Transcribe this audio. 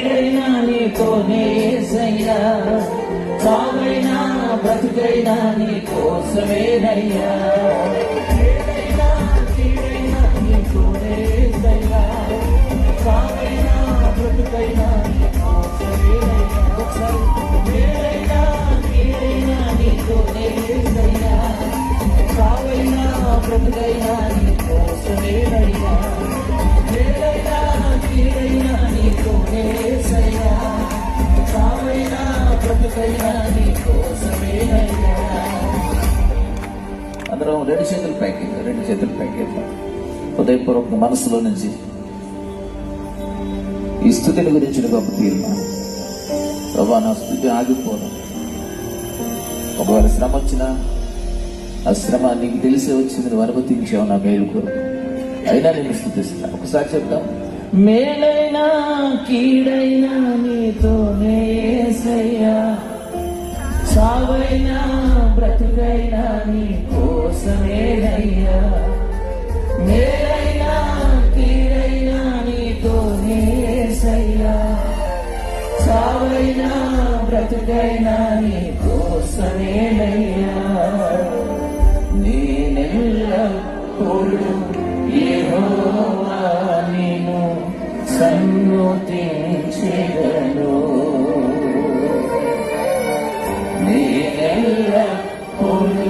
కీడైనా నీతోనే యేసయ్యా, చావైనా బ్రతుకైనా నీ కోసమేనయ్యా. కీడైనా నీతోనే యేసయ్యా, చావైనా బ్రతుకైనా నీ కోసమేనయ్యా. కీడైనా నీతోనే యేసయ్యా, చావైనా బ్రతుకైనా నీ కోసమేనయ్యా. కీడైనా నీతోనే యేసయ్యా, చావైనా బ్రతుకైనా నీ కోసమేనయ్యా. అందరం రెండు చేతులు పైకి హృదయపూర్వక మనసులో నుంచి ఈ స్థుతిని గురించిన గొప్ప తీర్మానం. ప్రభా, నా స్థుతి ఆగిపోను. ఒకవేళ శ్రమ వచ్చినా ఆ శ్రమ నీకు తెలిసే వచ్చింది, నువ్వు అనుమతించావు నా మేలు కొరకు, అయినా నేను స్థుతిస్తా. ఒకసారి చెప్తాం. మేలైనా కీడైనా నీతోనే యేసయ్యా, చావైనా బ్రతుకైనా నీ కోసమేనయ్యా. మేలైనా కీడైనా నీతోనే యేసయ్యా, చావైనా బ్రతుకైనా నీ కోసమేనయ్యా. నేనెల్లప్పుడూ యెహోవా నిన్ను సన్నుతించెదను. నేనెల్లప్పుడూ